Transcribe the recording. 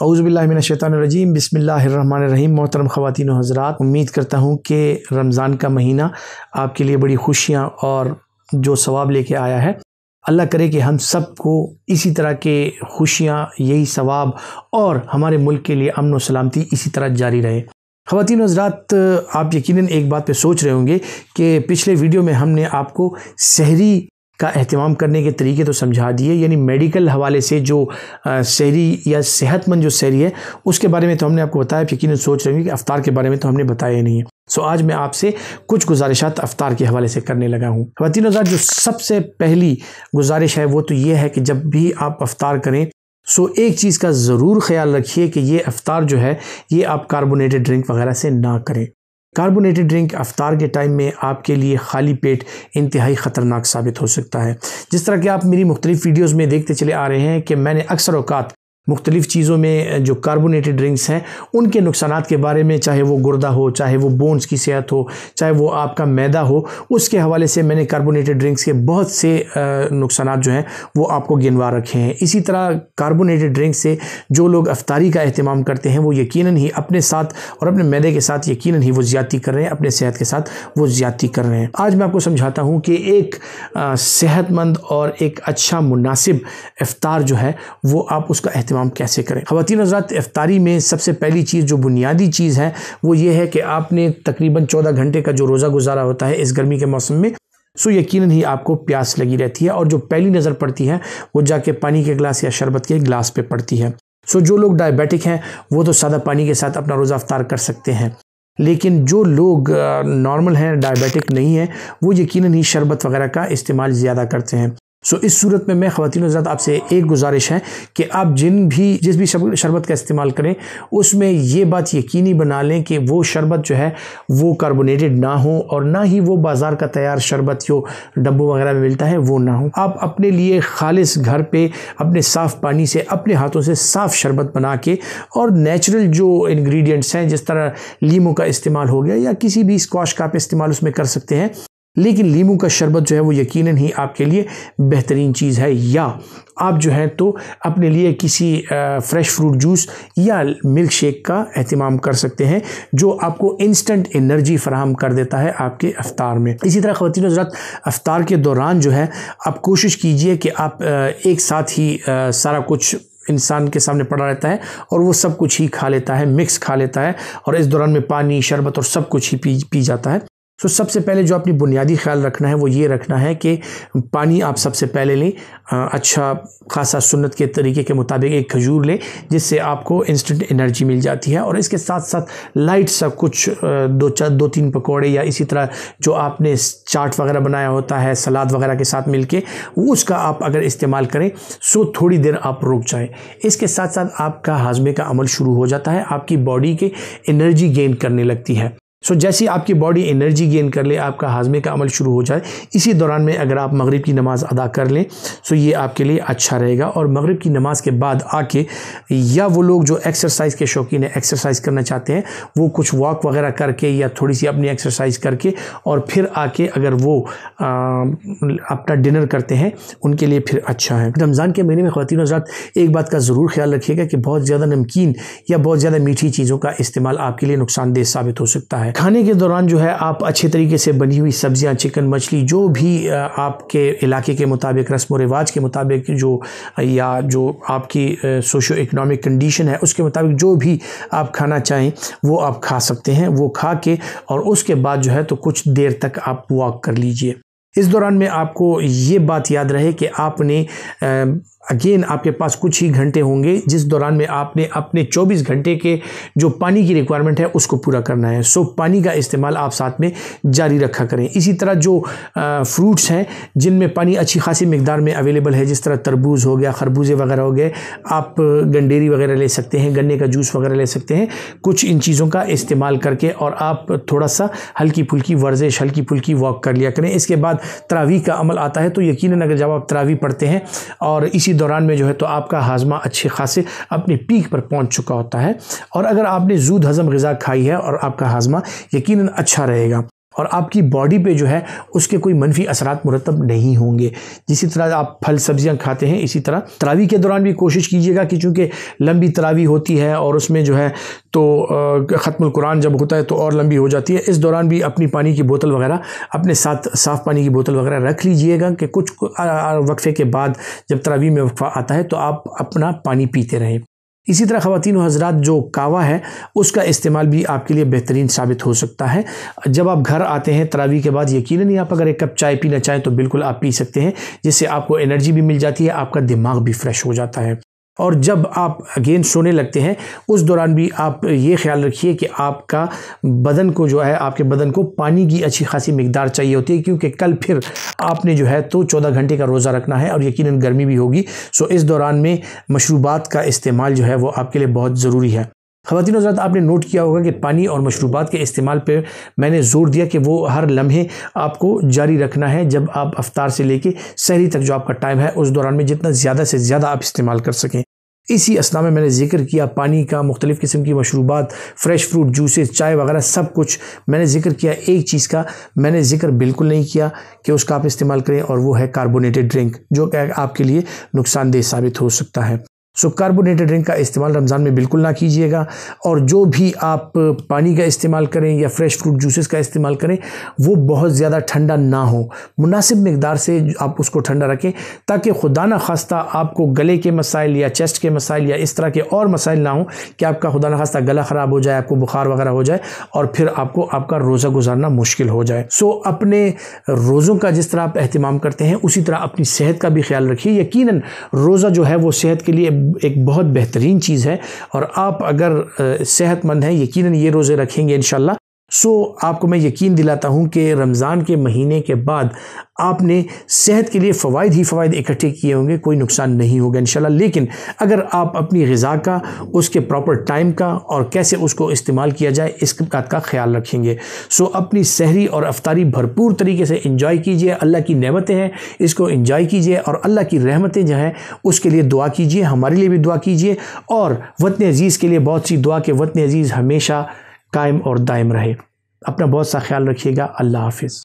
औज़ुबिल्लाहि मिनश्शैतानिर्रजीम बिस्मिल्लाहिर्रहमानिर्रहीम। मोहतरम ख़वातीन व हज़रात, उम्मीद करता हूँ कि रमज़ान का महीना आपके लिए बड़ी खुशियाँ और जो सवाब लेके आया है। अल्लाह करे कि हम सबको इसी तरह के खुशियाँ, यही सवाब और हमारे मुल्क के लिए अमन व सलामती इसी तरह जारी रहे। ख़वातीन व हज़रात, आप यकीनन एक बात पे सोच रहे होंगे कि पिछले वीडियो में हमने आपको सहरी का एहतमाम करने के तरीके तो समझा दिए, यानी मेडिकल हवाले से जो सहरी या सेहतमंद जो सहरी है उसके बारे में तो हमने आपको बताया। यकीनन सोच रहे होंगे कि अफ्तार के बारे में तो हमने बताया नहीं है। सो आज मैं आपसे कुछ गुजारिशात अफ्तार के हवाले से करने लगा हूँ। ख़वातीन व हज़रात, जो सबसे पहली गुजारिश है वो तो ये है कि जब भी आप अफ्तार करें सो एक चीज़ का ज़रूर ख्याल रखिए कि ये अफ्तार जो है ये आप कार्बोनेटेड ड्रिंक वगैरह से ना करें। कार्बोनेटेड ड्रिंक अफ्तार के टाइम में आपके लिए खाली पेट इंतहाई ख़तरनाक साबित हो सकता है। जिस तरह कि आप मेरी मुख्तलिफ़ वीडियोज़ में देखते चले आ रहे हैं कि मैंने अक्सर औक़ात मुख्तलिफ़ चीज़ों में जो कार्बोनेटेड ड्रिंक्स हैं उनके नुकसानात के बारे में, चाहे वो गुर्दा हो, चाहे वो बोन्स की सेहत हो, चाहे वो आपका मैदा हो, उसके हवाले से मैंने कार्बोनेटेड ड्रिंक्स के बहुत से नुकसानात जो हैं वो आपको गिनवा रखे हैं। इसी तरह कार्बोनेटेड ड्रिंक से जो लोग अफ्तारी का एहतमाम करते हैं वो यकीनन ही अपने साथ और अपने मैदे के साथ यकीनन ही वो ज़्यादती कर रहे हैं, अपने सेहत के साथ वो ज़्यादती कर रहे हैं। आज मैं आपको समझाता हूँ कि एक सेहतमंद और एक अच्छा मुनासिब इफ्तार जो है वो आप उसका एहतमाम कैसे करें। ख़वातीन हज़रात, इफ्तारी में सबसे पहली चीज़, जो बुनियादी चीज़ है वो ये है कि आपने तकरीबन 14 घंटे का जो रोज़ा गुजारा होता है इस गर्मी के मौसम में, सो यकीनन ही आपको प्यास लगी रहती है और जो पहली नज़र पड़ती है वो जाके पानी के गिलास या शरबत के गिलास पे पड़ती है। सो जो लोग डायबिटिक हैं वो तो सादा पानी के साथ अपना रोज़ा अफ्तार कर सकते हैं, लेकिन जो लोग नॉर्मल हैं, डायबिटिक नहीं हैं, वो यकीनन ही शरबत वगैरह का इस्तेमाल ज़्यादा करते हैं। सो इस सूरत में मैं ख़वातीन हज़रात आपसे एक गुजारिश है कि आप जिस भी शरबत का इस्तेमाल करें उसमें ये बात यकीनी बना लें कि वो शरबत जो है वो कार्बोनेटेड ना हो और ना ही वो बाज़ार का तैयार शरबत जो डब्बों वगैरह में मिलता है वो ना हो। आप अपने लिए खालिस घर पे अपने साफ़ पानी से अपने हाथों से साफ़ शरबत बना के और नेचुरल जो इंग्रेडिएंट्स हैं, जिस तरह लीमू का इस्तेमाल हो गया या किसी भी स्क्वाश का आप इस्तेमाल उसमें कर सकते हैं, लेकिन लीमू का शरबत जो है वो यकीनन ही आपके लिए बेहतरीन चीज़ है। या आप जो है तो अपने लिए किसी फ्रेश फ्रूट जूस या मिल्क शेक का एहतमाम कर सकते हैं जो आपको इंस्टेंट एनर्जी फराहम कर देता है आपके अफ्तार में। इसी तरह ख़वातीन हज़रात, अफ्तार के दौरान जो है आप कोशिश कीजिए कि आप एक साथ ही सारा कुछ इंसान के सामने पड़ा रहता है और वो सब कुछ ही खा लेता है, मिक्स खा लेता है और इस दौरान में पानी, शरबत और सब कुछ ही पी जाता है। तो सबसे पहले जो अपनी बुनियादी ख्याल रखना है वो ये रखना है कि पानी आप सबसे पहले लें, अच्छा खासा सुन्नत के तरीके के मुताबिक एक खजूर लें जिससे आपको इंस्टेंट एनर्जी मिल जाती है, और इसके साथ साथ लाइट सा कुछ 2-3 पकौड़े या इसी तरह जो आपने चाट वगैरह बनाया होता है सलाद वगैरह के साथ मिलके उसका आप अगर इस्तेमाल करें सो थोड़ी देर आप रुक जाए। इसके साथ साथ आपका हाजमे का अमल शुरू हो जाता है, आपकी बॉडी के एनर्जी गेन करने लगती है। सो जैसे आपकी बॉडी एनर्जी गेन कर ले, आपका हाजमे का अमल शुरू हो जाए, इसी दौरान में अगर आप मगरिब की नमाज़ अदा कर लें सो ये आपके लिए अच्छा रहेगा। और मगरिब की नमाज़ के बाद आके या वो लोग जो एक्सरसाइज के शौकीन है, एक्सरसाइज करना चाहते हैं, वो कुछ वॉक वगैरह करके या थोड़ी सी अपनी एक्सरसाइज करके और फिर आके अगर वो अपना डिनर करते हैं उनके लिए फिर अच्छा है। रमज़ान के महीने में ख़वातीन हज़रात एक बात का ज़रूर ख्याल रखिएगा कि बहुत ज़्यादा नमकीन या बहुत ज़्यादा मीठी चीज़ों का इस्तेमाल आपके लिए नुकसानदेह साबित हो सकता है। खाने के दौरान जो है आप अच्छे तरीके से बनी हुई सब्जियां, चिकन, मछली, जो भी आपके इलाके के मुताबिक, रस्म व रिवाज के मुताबिक जो आपकी सोशो इकोनॉमिक कंडीशन है उसके मुताबिक जो भी आप खाना चाहें वो आप खा सकते हैं। वो खा के और उसके बाद जो है तो कुछ देर तक आप वॉक कर लीजिए। इस दौरान में आपको ये बात याद रहे कि आपने अगेन आपके पास कुछ ही घंटे होंगे जिस दौरान में आपने अपने 24 घंटे के जो पानी की रिक्वायरमेंट है उसको पूरा करना है। सो पानी का इस्तेमाल आप साथ में जारी रखा करें। इसी तरह जो फ्रूट्स हैं जिनमें पानी अच्छी खासी मिकदार में अवेलेबल है, जिस तरह तरबूज हो गया, खरबूजे वगैरह हो गए, आप गंडेरी वगैरह ले सकते हैं, गन्ने का जूस वगैरह ले सकते हैं। कुछ इन चीज़ों का इस्तेमाल करके और आप थोड़ा सा हल्की फुल्की वर्जिश, हल्की फुल्की वॉक कर लिया करें। इसके बाद तरावी का अमल आता है, तो यकीनन अगर जब आप तरावी पढ़ते हैं और इसी दौरान में जो है तो आपका हाजमा अच्छे खासे अपने पीक पर पहुंच चुका होता है और अगर आपने ज़ूद हज़म ग़िज़ा खाई है और आपका हाजमा यकीनन अच्छा रहेगा। और आपकी बॉडी पे जो है उसके कोई मनफी असरात मुरतब नहीं होंगे। जिसी तरह आप फल सब्जियां खाते हैं, इसी तरह तरावी के दौरान भी कोशिश कीजिएगा कि चूँकि लंबी तरावी होती है और उसमें जो है तो ख़त्मुल कुरान जब होता है तो और लंबी हो जाती है, इस दौरान भी अपनी पानी की बोतल वगैरह अपने साथ साफ़ पानी की बोतल वगैरह रख लीजिएगा कि कुछ वक्फे के बाद जब तरावी में वक्फा आता है तो आप अपना पानी पीते रहें। इसी तरह ख़वातीन व हज़रात, जो कावा है उसका इस्तेमाल भी आपके लिए बेहतरीन साबित हो सकता है। जब आप घर आते हैं तरावी के बाद, यकीनन ही आप अगर एक कप चाय पीना चाहें तो बिल्कुल आप पी सकते हैं, जिससे आपको एनर्जी भी मिल जाती है, आपका दिमाग भी फ्रेश हो जाता है। और जब आप अगेन सोने लगते हैं उस दौरान भी आप ये ख्याल रखिए कि आपका बदन को जो है, आपके बदन को पानी की अच्छी खासी मिकदार चाहिए होती है, क्योंकि कल फिर आपने जो है तो 14 घंटे का रोज़ा रखना है और यकीनन गर्मी भी होगी। सो इस दौरान में मशरूबात का इस्तेमाल जो है वो आपके लिए बहुत ज़रूरी है। ख़वातीन और हज़रात, आपने नोट किया होगा कि पानी और मशरूबात के इस्तेमाल पे मैंने ज़ोर दिया कि वो हर लम्हे आपको जारी रखना है। जब आप अफ्तार से लेके सहरी तक जो आपका टाइम है उस दौरान में जितना ज़्यादा से ज़्यादा आप इस्तेमाल कर सकें। इसी असना में मैंने जिक्र किया पानी का, मुख्तलिफ़ किस्म की मशरूबात, फ्रेश फ्रूट जूसेस, चाय वगैरह सब कुछ मैंने जिक्र किया। एक चीज़ का मैंने जिक्र बिल्कुल नहीं किया कि उसका आप इस्तेमाल करें, और वो है कार्बोनेटेड ड्रिंक, जो आपके लिए नुकसानदेह साबित हो सकता है। सो कार्बोनेटेड ड्रिंक का इस्तेमाल रमज़ान में बिल्कुल ना कीजिएगा। और जो भी आप पानी का इस्तेमाल करें या फ्रेश फ्रूट जूसेस का इस्तेमाल करें वो बहुत ज़्यादा ठंडा ना हो, मुनासिब मिकदार से आप उसको ठंडा रखें, ताकि खुदा न खास्ता आपको गले के मसाइल या चेस्ट के मसाइल या इस तरह के और मसाइल ना हो कि आपका खुदा न खास्ता गला ख़राब हो जाए, आपको बुखार वगैरह हो जाए और फिर आपको आपका रोज़ा गुजारना मुश्किल हो जाए। सो अपने रोज़ों का जिस तरह आप एहतिमाम करते हैं उसी तरह अपनी सेहत का भी ख्याल रखिए। यकीनन रोज़ा जो है वो सेहत के लिए एक बहुत बेहतरीन चीज़ है, और आप अगर सेहतमंद हैं यकीनन ये रोज़े रखेंगे इंशाल्लाह। सो आपको मैं यकीन दिलाता हूँ कि रमज़ान के महीने के बाद आपने सेहत के लिए फ़वाइद ही फ़वाइद इकट्ठे किए होंगे, कोई नुकसान नहीं होगा इंशाल्लाह। लेकिन अगर आप अपनी ग़िज़ा का, उसके प्रॉपर टाइम का और कैसे उसको इस्तेमाल किया जाए इस बात का ख्याल रखेंगे। सो अपनी सहरी और अफ्तारी भरपूर तरीके से इंजॉय कीजिए। अल्लाह की नेमतें हैं, इसको इंजॉय कीजिए, और अल्लाह की रहमतें जो हैं उसके लिए दुआ कीजिए, हमारे लिए भी दुआ कीजिए, और वतन अज़ीज़ के लिए बहुत सी दुआ कि वतन अज़ीज़ हमेशा कायम और दायम रहे। अपना बहुत सा ख्याल रखिएगा। अल्लाह हाफ़िज़।